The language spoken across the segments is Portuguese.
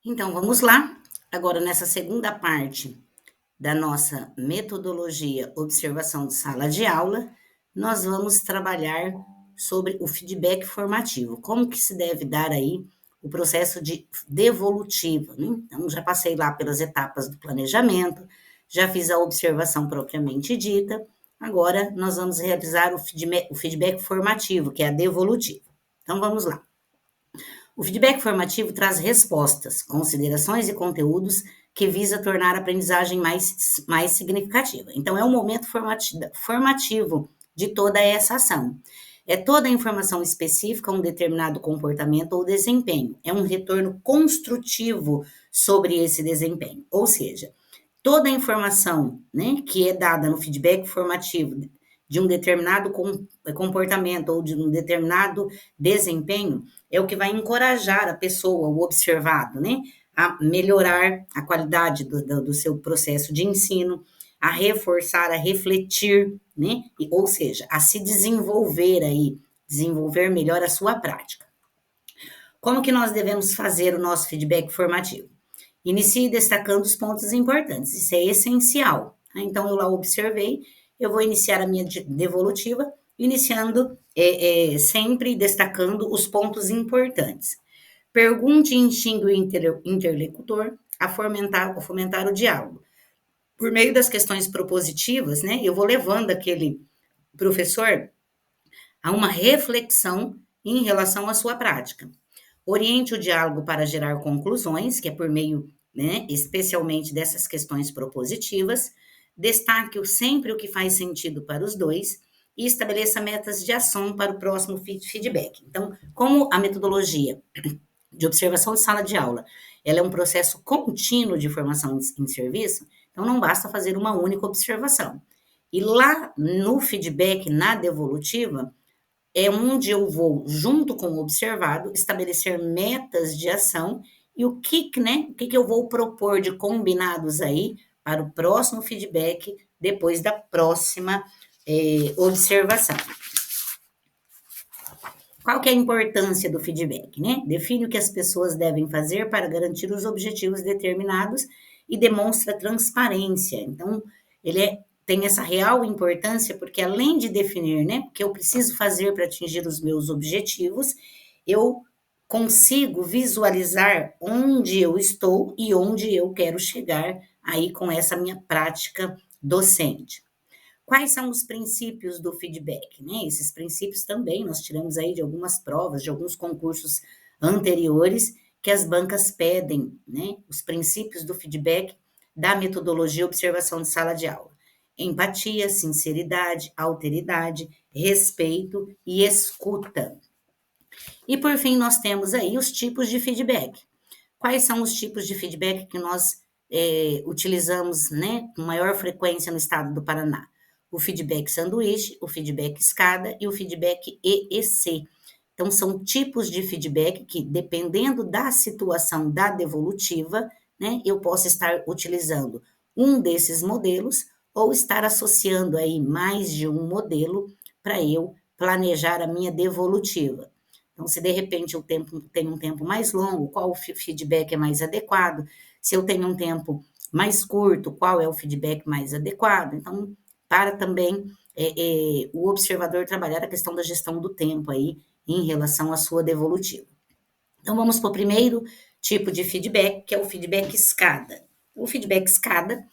Então, vamos lá. Agora, nessa segunda parte da nossa metodologia observação de sala de aula, nós vamos trabalhar sobre o feedback formativo. Como que se deve dar aí o processo de devolutiva, né? Então, já passei lá pelas etapas do planejamento, já fiz a observação propriamente dita, agora nós vamos realizar o feedback formativo, que é a devolutiva. Então, vamos lá. O feedback formativo traz respostas, considerações e conteúdos que visa tornar a aprendizagem mais significativa. Então, é um momento formativo de toda essa ação. É toda a informação específica a um determinado comportamento ou desempenho. É um retorno construtivo sobre esse desempenho. Ou seja, toda a informação, né, que é dada no feedback formativo de um determinado comportamento ou de um determinado desempenho é o que vai encorajar a pessoa, o observado, né, a melhorar a qualidade do seu processo de ensino, a reforçar, a refletir, né, ou seja, a se desenvolver aí, desenvolver melhor a sua prática. Como que nós devemos fazer o nosso feedback formativo? Inicie destacando os pontos importantes, isso é essencial. Então, eu lá observei, eu vou iniciar a minha devolutiva, iniciando sempre destacando os pontos importantes. Pergunte e instigue o interlocutor a fomentar o diálogo. Por meio das questões propositivas, né, eu vou levando aquele professor a uma reflexão em relação à sua prática. Oriente o diálogo para gerar conclusões, que é por meio, né, especialmente dessas questões propositivas. Destaque sempre o que faz sentido para os dois e estabeleça metas de ação para o próximo feedback. Então, como a metodologia de observação de sala de aula, ela é um processo contínuo de formação em serviço, então não basta fazer uma única observação. E lá no feedback, na devolutiva, é onde eu vou, junto com o observado, estabelecer metas de ação e o que eu vou propor de combinados aí para o próximo feedback, depois da próxima observação. Qual que é a importância do feedback, né? Define o que as pessoas devem fazer para garantir os objetivos determinados e demonstra transparência. Então, tem essa real importância, porque além de definir, né, o que eu preciso fazer para atingir os meus objetivos, eu consigo visualizar onde eu estou e onde eu quero chegar aí com essa minha prática docente. Quais são os princípios do feedback, né? Esses princípios também nós tiramos aí de algumas provas, de alguns concursos anteriores que as bancas pedem, né? Os princípios do feedback da metodologia observação de sala de aula. Empatia, sinceridade, alteridade, respeito e escuta. E por fim, nós temos aí os tipos de feedback. Quais são os tipos de feedback que nós utilizamos, né, com maior frequência no estado do Paraná? O feedback sanduíche, o feedback escada e o feedback EEC. Então, são tipos de feedback que, dependendo da situação da devolutiva, né, eu posso estar utilizando um desses modelos ou estar associando aí mais de um modelo para eu planejar a minha devolutiva. Então, se de repente eu tenho um tempo mais longo, qual o feedback é mais adequado? Se eu tenho um tempo mais curto, qual é o feedback mais adequado? Então, para também o observador trabalhar a questão da gestão do tempo aí em relação à sua devolutiva. Então, vamos para o primeiro tipo de feedback, que é o feedback escada. O feedback escada,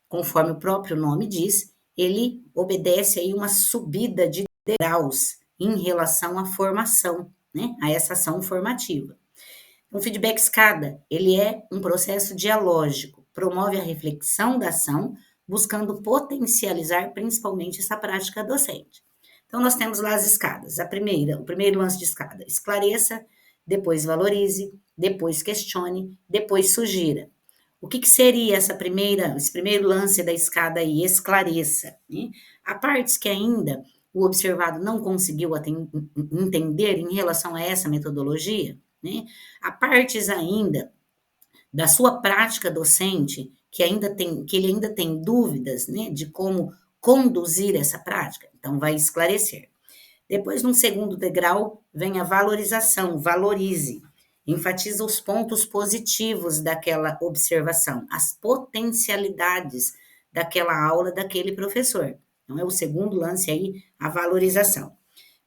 conforme o próprio nome diz, ele obedece aí uma subida de degraus em relação à formação, né, a essa ação formativa. O feedback escada, ele é um processo dialógico, promove a reflexão da ação, buscando potencializar principalmente essa prática docente. Então, nós temos lá as escadas. O primeiro lance de escada, esclareça, depois valorize, depois questione, depois sugira. O que seria esse primeiro lance da escada aí? Esclareça, né? Há partes que ainda o observado não conseguiu entender em relação a essa metodologia, né? Há partes ainda da sua prática docente que ele ainda tem dúvidas, né, de como conduzir essa prática. Então, vai esclarecer. Depois, num segundo degrau, vem a valorização, valorize. enfatiza os pontos positivos daquela observação, as potencialidades daquela aula daquele professor. Então, é o segundo lance aí, a valorização.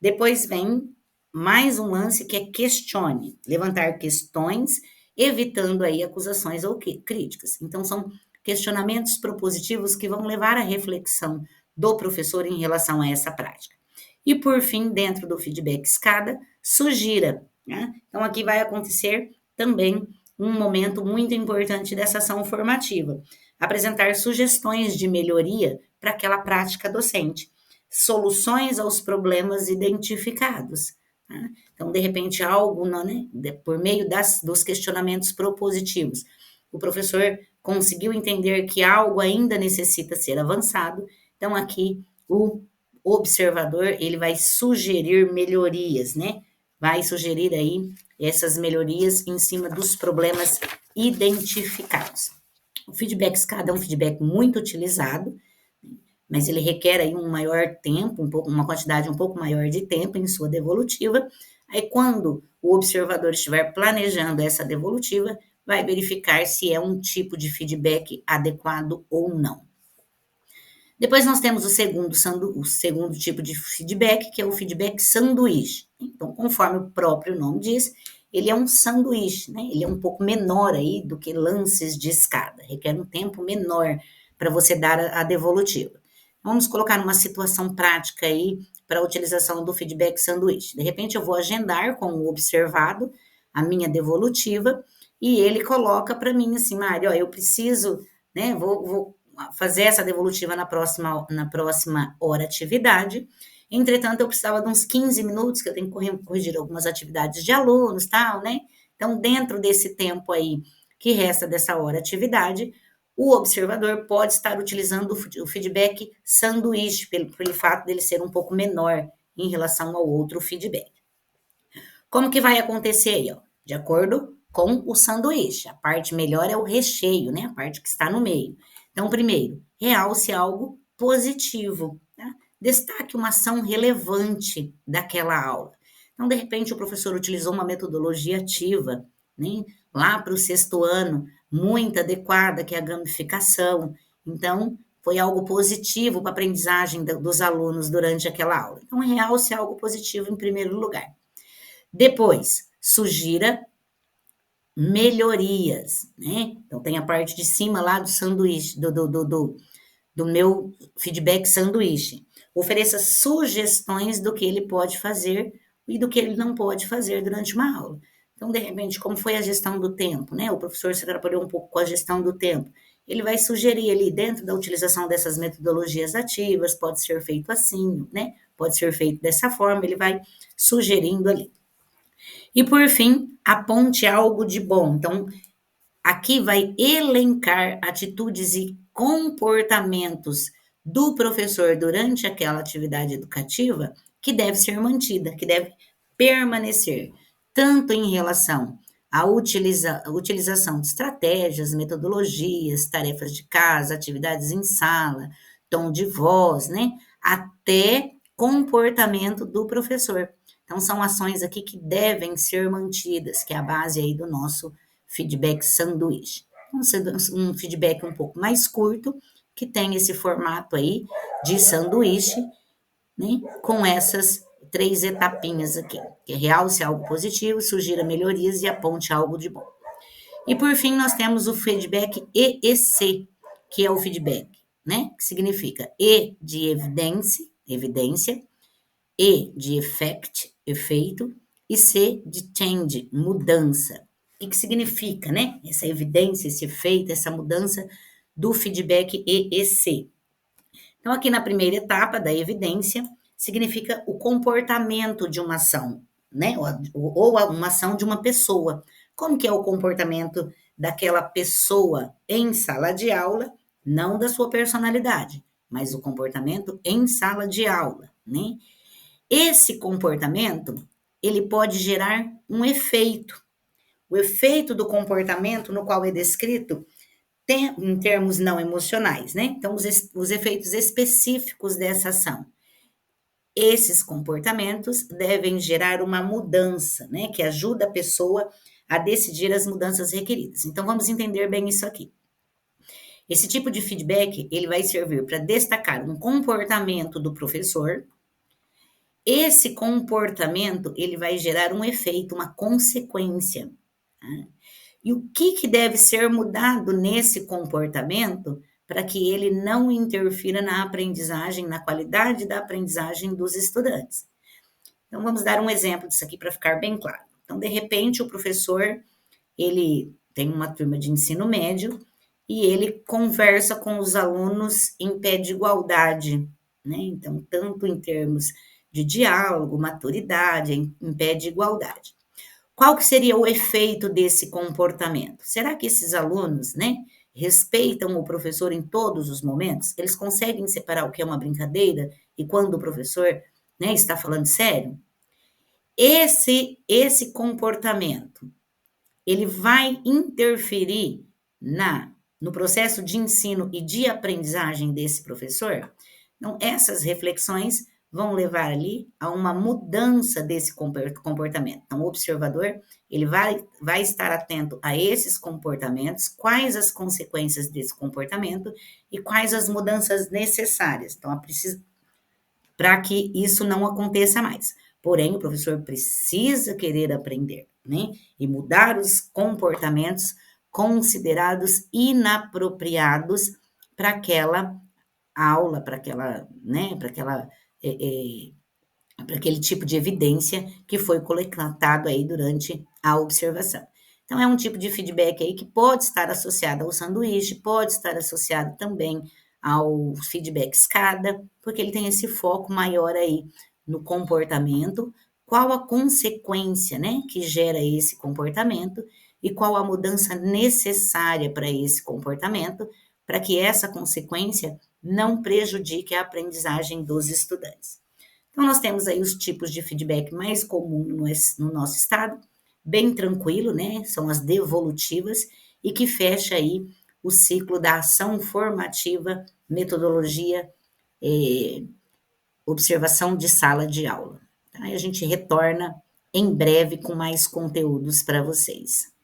Depois vem mais um lance que é questione, levantar questões, evitando aí acusações ou críticas. Então, são questionamentos propositivos que vão levar à reflexão do professor em relação a essa prática. E por fim, dentro do feedback escada, sugira, né? Então, aqui vai acontecer também um momento muito importante dessa ação formativa, apresentar sugestões de melhoria para aquela prática docente, soluções aos problemas identificados. Tá? Então, de repente, algo, né, por meio dos questionamentos propositivos, o professor conseguiu entender que algo ainda necessita ser avançado, então aqui o observador, ele vai sugerir melhorias, né? Vai sugerir aí essas melhorias em cima dos problemas identificados. O feedback escada é um feedback muito utilizado, mas ele requer aí um maior tempo, uma quantidade um pouco maior de tempo em sua devolutiva. Aí, quando o observador estiver planejando essa devolutiva, vai verificar se é um tipo de feedback adequado ou não. Depois nós temos o segundo tipo de feedback, que é o feedback sanduíche. Então, conforme o próprio nome diz, ele é um sanduíche, né? Ele é um pouco menor aí do que lances de escada, requer um tempo menor para você dar a devolutiva. Vamos colocar numa situação prática aí para a utilização do feedback sanduíche. De repente, eu vou agendar com o observado a minha devolutiva e ele coloca para mim assim, Mário, ó, eu preciso, né, vou fazer essa devolutiva na próxima hora atividade. Entretanto, eu precisava de uns 15 minutos, que eu tenho que corrigir algumas atividades de alunos, tal, né? Então, dentro desse tempo aí que resta dessa hora atividade, o observador pode estar utilizando o feedback sanduíche, pelo fato dele ser um pouco menor em relação ao outro feedback. Como que vai acontecer aí, ó? De acordo com o sanduíche. A parte melhor é o recheio, né? A parte que está no meio. Então, primeiro, realce algo positivo, tá? Destaque uma ação relevante daquela aula. Então, de repente, o professor utilizou uma metodologia ativa, né? Lá para o sexto ano, muito adequada, que é a gamificação. Então, foi algo positivo para a aprendizagem dos alunos durante aquela aula. Então, realce algo positivo em primeiro lugar. Depois, sugira melhorias, né? Então, tem a parte de cima lá do sanduíche, do meu feedback sanduíche. Ofereça sugestões do que ele pode fazer e do que ele não pode fazer durante uma aula. Então, de repente, como foi a gestão do tempo, né? O professor se atrapalhou um pouco com a gestão do tempo. Ele vai sugerir ali, dentro da utilização dessas metodologias ativas, pode ser feito assim, né? Pode ser feito dessa forma, ele vai sugerindo ali. E por fim, aponte algo de bom. Então, aqui vai elencar atitudes e comportamentos do professor durante aquela atividade educativa que deve ser mantida, que deve permanecer, tanto em relação à utilização de estratégias, metodologias, tarefas de casa, atividades em sala, tom de voz, né? Até comportamento do professor. Então, são ações aqui que devem ser mantidas, que é a base aí do nosso feedback sanduíche. Um feedback um pouco mais curto, que tem esse formato aí de sanduíche, né? Com essas 3 etapinhas aqui, que é realce algo positivo, sugira melhorias e aponte algo de bom. E por fim, nós temos o feedback EEC, que é o feedback, né? Que significa E de evidência, E de effect, efeito, e C de change, mudança. O que significa, né? Essa evidência, esse efeito, essa mudança do feedback EEC. Então, aqui na primeira etapa da evidência, significa o comportamento de uma ação, né? Ou uma ação de uma pessoa. Como que é o comportamento daquela pessoa em sala de aula, não da sua personalidade, mas o comportamento em sala de aula, né? Esse comportamento, ele pode gerar um efeito. O efeito do comportamento no qual é descrito tem, em termos não emocionais, né? Então, os efeitos específicos dessa ação. Esses comportamentos devem gerar uma mudança, né? Que ajuda a pessoa a decidir as mudanças requeridas. Então, vamos entender bem isso aqui. Esse tipo de feedback, ele vai servir para destacar um comportamento do professor. Esse comportamento, ele vai gerar um efeito, uma consequência. Tá? E o que deve ser mudado nesse comportamento para que ele não interfira na aprendizagem, na qualidade da aprendizagem dos estudantes? Então, vamos dar um exemplo disso aqui para ficar bem claro. Então, de repente, o professor, ele tem uma turma de ensino médio e ele conversa com os alunos em pé de igualdade, né? Então, tanto em termos de diálogo, maturidade, em pé de igualdade. Qual que seria o efeito desse comportamento? Será que esses alunos, né, respeitam o professor em todos os momentos? Eles conseguem separar o que é uma brincadeira e quando o professor, né, está falando sério? Esse comportamento, ele vai interferir no processo de ensino e de aprendizagem desse professor? Então, essas reflexões vão levar ali a uma mudança desse comportamento. Então, o observador, ele vai estar atento a esses comportamentos, quais as consequências desse comportamento e quais as mudanças necessárias. Então, para que isso não aconteça mais. Porém, o professor precisa querer aprender, né? E mudar os comportamentos considerados inapropriados para aquela aula, para aquela, né, para aquele tipo de evidência que foi coletado aí durante a observação. Então, é um tipo de feedback aí que pode estar associado ao sanduíche, pode estar associado também ao feedback escada, porque ele tem esse foco maior aí no comportamento, qual a consequência, né, que gera esse comportamento e qual a mudança necessária para esse comportamento, para que essa consequência não prejudique a aprendizagem dos estudantes. Então, nós temos aí os tipos de feedback mais comuns no nosso estado, bem tranquilo, né? São as devolutivas, e que fecha aí o ciclo da ação formativa, metodologia, observação de sala de aula. Aí a gente retorna em breve com mais conteúdos para vocês.